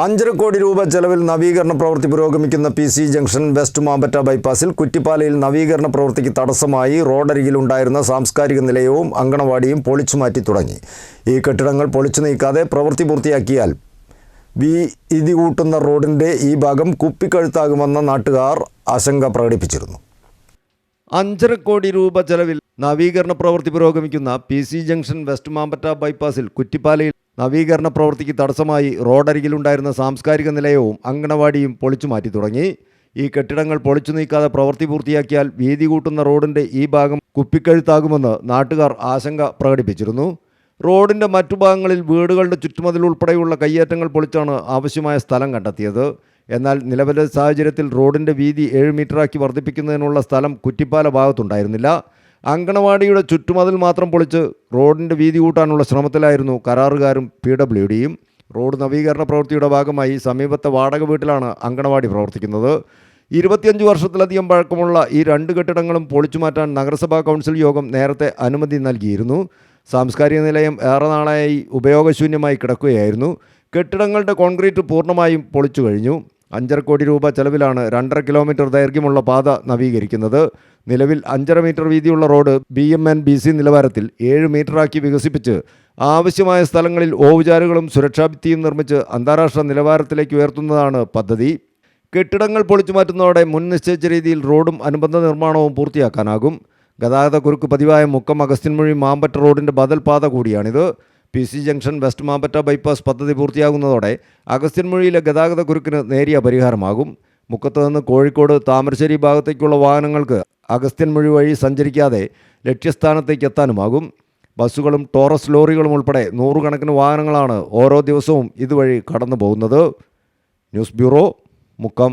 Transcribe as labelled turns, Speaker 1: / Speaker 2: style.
Speaker 1: 5.5 കോടി രൂപ ചെലവിൽ നവീകരണ പ്രവൃത്തി പുരോഗമിക്കുന്ന PC ജംഗ്ഷൻ വെസ്റ്റ് മാമ്പറ്റ ബൈപ്പാസിൽ കുറ്റിപ്പാലയിൽ നവീകരണ പ്രവൃത്തിക്ക് തടസ്സമായി റോഡരികിലുണ്ടായിരുന്ന സാംസ്കാരിക നിലയവും അങ്കണവാടിയും പൊളിച്ചുമാറ്റി തുടങ്ങി. ഈ കെട്ടിടങ്ങൾ പൊളിച്ചു നീക്കാതെ പ്രവൃത്തി പൂർത്തിയാക്കിയാൽ വീതി കൂട്ടുന്ന റോഡിന്റെ ഈ ഭാഗം കുപ്പിക്കഴുത്താകുമെന്ന നാട്ടുകാർ ആശങ്ക പ്രകടിപ്പിച്ചിരുന്നു. 5.5 കോടി രൂപ ചെലവിൽ നവീകരണ പ്രവൃത്തി പുരോഗമിക്കുന്ന PC ജംഗ്ഷൻ വെസ്റ്റ് മാമ്പറ്റ ബൈപ്പാസിൽ കുറ്റിപ്പാലയിൽ നവീകരണ പ്രവൃത്തിക്ക് തടസ്സമായി റോഡരികിലുണ്ടായിരുന്ന സാംസ്കാരിക നിലയവും അങ്കണവാടിയും പൊളിച്ചു മാറ്റി തുടങ്ങി. ഈ കെട്ടിടങ്ങൾ പൊളിച്ചു നീക്കാതെ പ്രവൃത്തി പൂർത്തിയാക്കിയാൽ വീതി കൂട്ടുന്ന റോഡിന്റെ ഈ ഭാഗം കുപ്പിക്കഴുത്താകുമെന്ന് നാട്ടുകാർ ആശങ്ക പ്രകടിപ്പിച്ചിരുന്നു. റോഡിന്റെ മറ്റു ഭാഗങ്ങളിൽ വീടുകളുടെ ചുറ്റുമതിൽ ഉൾപ്പെടെയുള്ള കയ്യേറ്റങ്ങൾ പൊളിച്ചാണ് ആവശ്യമായ സ്ഥലം കണ്ടെത്തിയത്. എന്നാൽ നിലവിലെ സാഹചര്യത്തിൽ റോഡിന്റെ വീതി 7 മീറ്ററാക്കി വർദ്ധിപ്പിക്കുന്നതിനുള്ള സ്ഥലം കുറ്റിപ്പാല ഭാഗത്തുണ്ടായിരുന്നില്ല. അങ്കണവാടിയുടെ ചുറ്റുമതിൽ മാത്രം പൊളിച്ച് റോഡിന്റെ വീതി കൂട്ടാനുള്ള ശ്രമത്തിലായിരുന്നു കരാറുകാരും PWDയും. റോഡ് നവീകരണ പ്രവൃത്തിയുടെ ഭാഗമായി സമീപത്തെ വാടക വീട്ടിലാണ് അങ്കണവാടി പ്രവർത്തിക്കുന്നത്. 25 വർഷത്തിലധികം പഴക്കമുള്ള ഈ 2 കെട്ടിടങ്ങളും പൊളിച്ചു മാറ്റാൻ നഗരസഭാ കൗൺസിൽ യോഗം നേരത്തെ അനുമതി നൽകിയിരുന്നു. സാംസ്കാരിക നിലയം ഏറെ നാളായി ഉപയോഗശൂന്യമായി കിടക്കുകയായിരുന്നു. കെട്ടിടങ്ങളുടെ കോൺക്രീറ്റ് പൂർണ്ണമായും പൊളിച്ചു കഴിഞ്ഞു. 5.5 കോടി രൂപ ചെലവിലാണ് 2.5 കിലോമീറ്റർ ദൈർഘ്യമുള്ള പാത നവീകരിക്കുന്നത്. നിലവിൽ 5.5 മീറ്റർ വീതിയുള്ള റോഡ് BMN-BC നിലവാരത്തിൽ 7 മീറ്ററാക്കി വികസിപ്പിച്ച് ആവശ്യമായ സ്ഥലങ്ങളിൽ ഓവുചാലുകളും സുരക്ഷാഭിത്തിയും നിർമ്മിച്ച് അന്താരാഷ്ട്ര നിലവാരത്തിലേക്ക് ഉയർത്തുന്നതാണ് പദ്ധതി. കെട്ടിടങ്ങൾ പൊളിച്ചു മാറ്റുന്നതോടെ മുൻ നിശ്ചയിച്ച രീതിയിൽ റോഡും അനുബന്ധ നിർമ്മാണവും പൂർത്തിയാക്കാനാകും. ഗതാഗതക്കുരുക്ക് പതിവായ മുക്കം അഗസ്ത്യൻമുഴി മാമ്പറ്റ റോഡിൻ്റെ ബദൽ പാത കൂടിയാണിത്. PC junction west Mampatta bypass പദ്ധതി പൂർത്തിയാകുന്നതോടെ അഗസ്ത്യൻമുഴിയിലെ ഗതാഗതക്കുരുക്കിന് നേരിയ പരിഹാരമാകും. മുക്കത്ത് നിന്ന് കോഴിക്കോട് താമരശ്ശേരി ഭാഗത്തേക്കുള്ള വാഹനങ്ങൾക്ക് അഗസ്ത്യൻമുഴി വഴി സഞ്ചരിക്കാതെ ലക്ഷ്യസ്ഥാനത്തേക്ക് എത്താനുമാകും. ബസ്സുകളും ടോറസ് ലോറികളും ഉൾപ്പെടെ 100 കണക്കിന് വാഹനങ്ങളാണ് ഓരോ ദിവസവും ഇതുവഴി കടന്നു പോകുന്നത്. News bureau, Mukkam.